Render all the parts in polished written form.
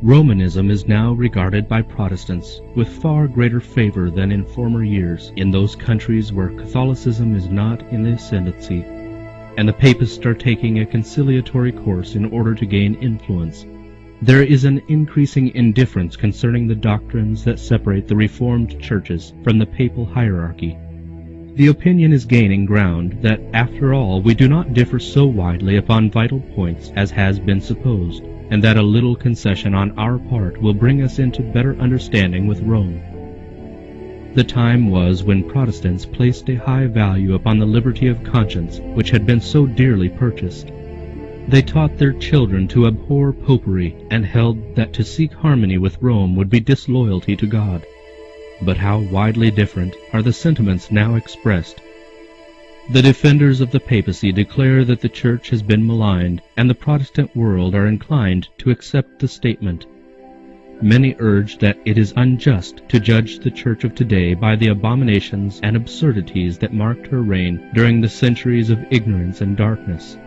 Romanism is now regarded by Protestants with far greater favor than in former years in those countries where Catholicism is not in the ascendancy, and the Papists are taking a conciliatory course in order to gain influence. There is an increasing indifference concerning the doctrines that separate the Reformed churches from the papal hierarchy. The opinion is gaining ground that, after all, we do not differ so widely upon vital points as has been supposed, and that a little concession on our part will bring us into better understanding with Rome. The time was when Protestants placed a high value upon the liberty of conscience which had been so dearly purchased. They taught their children to abhor popery, and held that to seek harmony with Rome would be disloyalty to God. But how widely different are the sentiments now expressed. The defenders of the papacy declare that the Church has been maligned, and the Protestant world are inclined to accept the statement. Many urge that it is unjust to judge the Church of today by the abominations and absurdities that marked her reign during the centuries of ignorance and darkness.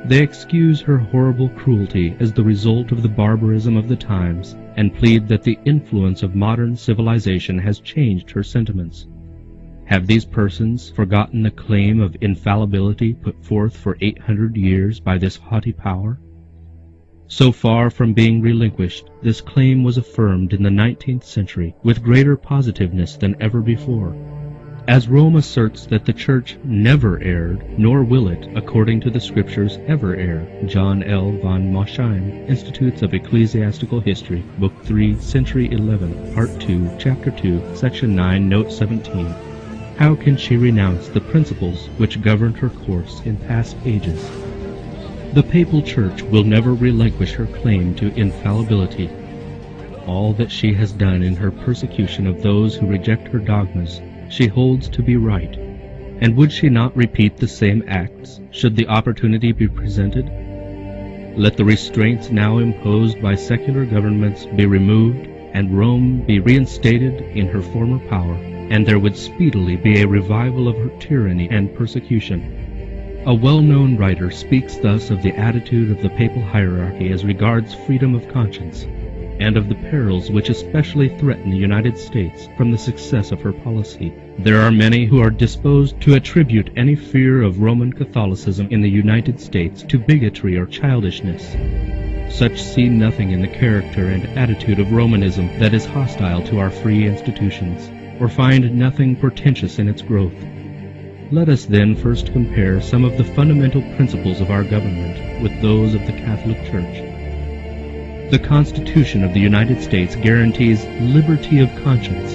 They excuse her horrible cruelty as the result of the barbarism of the times, and plead that the influence of modern civilization has changed her sentiments. Have these persons forgotten the claim of infallibility put forth for 800 years by this haughty power? So far from being relinquished, this claim was affirmed in the 19th century with greater positiveness than ever before. As Rome asserts that the Church never erred, nor will it, according to the Scriptures, ever err. John L. von Moschheim, Institutes of Ecclesiastical History, Book 3, Century 11, Part 2, Chapter 2, Section 9, Note 17. How can she renounce the principles which governed her course in past ages? The Papal Church will never relinquish her claim to infallibility. All that she has done in her persecution of those who reject her dogmas she holds to be right, and would she not repeat the same acts should the opportunity be presented? Let the restraints now imposed by secular governments be removed, and Rome be reinstated in her former power, and there would speedily be a revival of her tyranny and persecution. A well-known writer speaks thus of the attitude of the papal hierarchy as regards freedom of conscience, and of the perils which especially threaten the United States from the success of her policy. There are many who are disposed to attribute any fear of Roman Catholicism in the United States to bigotry or childishness. Such see nothing in the character and attitude of Romanism that is hostile to our free institutions, or find nothing portentous in its growth. Let us then first compare some of the fundamental principles of our government with those of the Catholic Church. The Constitution of the United States guarantees liberty of conscience.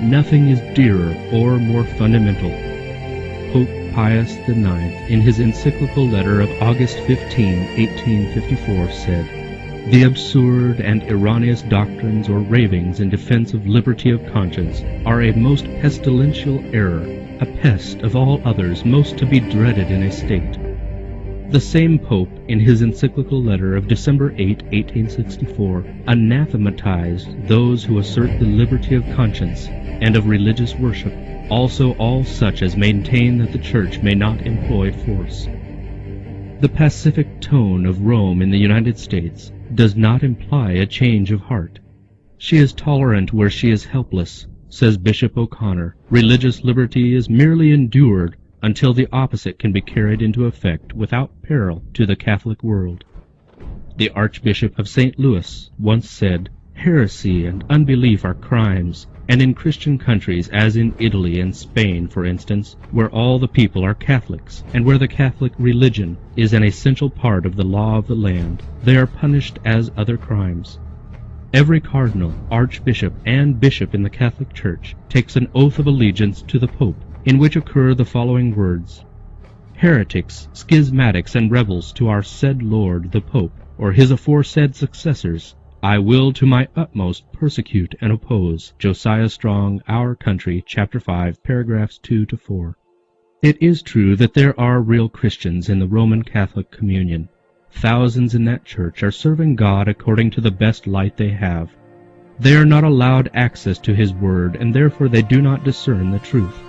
Nothing is dearer or more fundamental. Pope Pius IX, in his encyclical letter of August 15, 1854, said, "The absurd and erroneous doctrines or ravings in defense of liberty of conscience are a most pestilential error, a pest of all others most to be dreaded in a state." The same Pope, in his encyclical letter of December 8, 1864, anathematized those who assert the liberty of conscience and of religious worship, also all such as maintain that the Church may not employ force. The pacific tone of Rome in the United States does not imply a change of heart. She is tolerant where she is helpless. Says Bishop O'Connor, religious liberty is merely endured until the opposite can be carried into effect without peril to the Catholic world. The Archbishop of St. Louis once said, "Heresy and unbelief are crimes, and in Christian countries, as in Italy and Spain, for instance, where all the people are Catholics, and where the Catholic religion is an essential part of the law of the land, they are punished as other crimes." Every cardinal, archbishop, and bishop in the Catholic Church takes an oath of allegiance to the Pope, in which occur the following words: "Heretics, schismatics, and rebels to our said Lord the Pope, or his aforesaid successors, I will to my utmost persecute and oppose." Josiah Strong, Our Country, Chapter 5, paragraphs 2 to 4. It is true that there are real Christians in the Roman Catholic communion. Thousands in that church are serving God according to the best light they have. They are not allowed access to His Word, and therefore they do not discern the truth.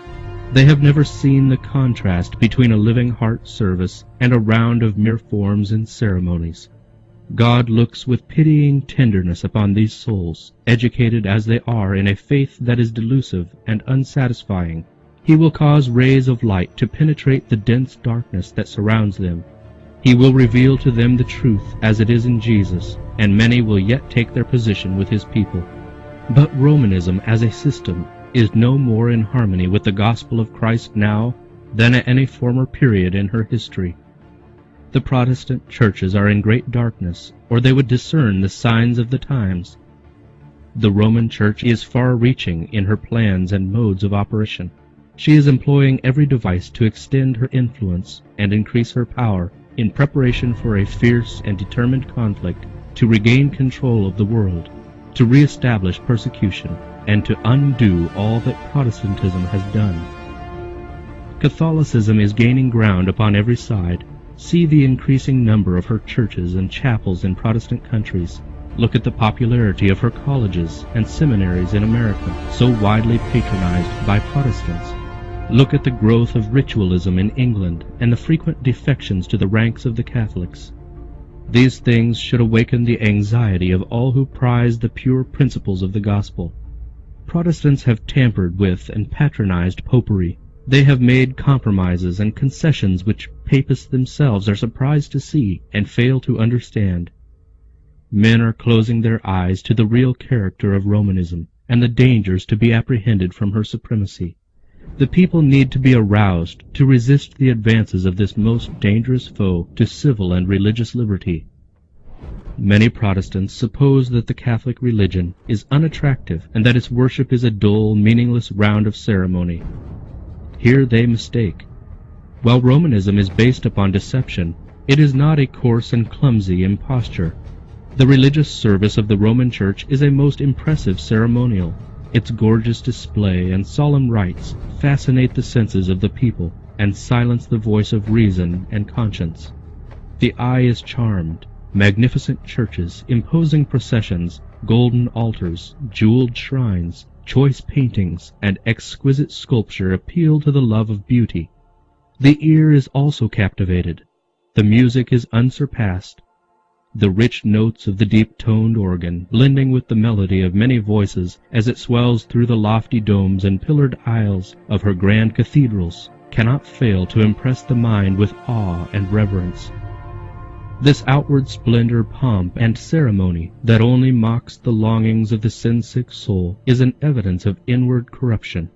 They have never seen the contrast between a living heart service and a round of mere forms and ceremonies. God looks with pitying tenderness upon these souls, educated as they are in a faith that is delusive and unsatisfying. He will cause rays of light to penetrate the dense darkness that surrounds them. He will reveal to them the truth as it is in Jesus, and many will yet take their position with his people. But Romanism as a system is no more in harmony with the gospel of Christ now than at any former period in her history. The Protestant churches are in great darkness, or they would discern the signs of the times. The Roman Church is far-reaching in her plans and modes of operation. She is employing every device to extend her influence and increase her power in preparation for a fierce and determined conflict to regain control of the world, to re-establish persecution, and to undo all that Protestantism has done. Catholicism is gaining ground upon every side. See the increasing number of her churches and chapels in Protestant countries. Look at the popularity of her colleges and seminaries in America, so widely patronized by Protestants. Look at the growth of ritualism in England and the frequent defections to the ranks of the Catholics. These things should awaken the anxiety of all who prize the pure principles of the gospel. Protestants have tampered with and patronized popery. They have made compromises and concessions which papists themselves are surprised to see and fail to understand. Men are closing their eyes to the real character of Romanism and the dangers to be apprehended from her supremacy. The people need to be aroused to resist the advances of this most dangerous foe to civil and religious liberty. Many Protestants suppose that the Catholic religion is unattractive and that its worship is a dull, meaningless round of ceremony. Here they mistake. While Romanism is based upon deception, it is not a coarse and clumsy imposture. The religious service of the Roman Church is a most impressive ceremonial. Its gorgeous display and solemn rites fascinate the senses of the people and silence the voice of reason and conscience. The eye is charmed. Magnificent churches, imposing processions, golden altars, jeweled shrines, choice paintings, and exquisite sculpture appeal to the love of beauty. The ear is also captivated. The music is unsurpassed. The rich notes of the deep-toned organ, blending with the melody of many voices as it swells through the lofty domes and pillared aisles of her grand cathedrals, cannot fail to impress the mind with awe and reverence. This outward splendor, pomp, and ceremony that only mocks the longings of the sin-sick soul is an evidence of inward corruption.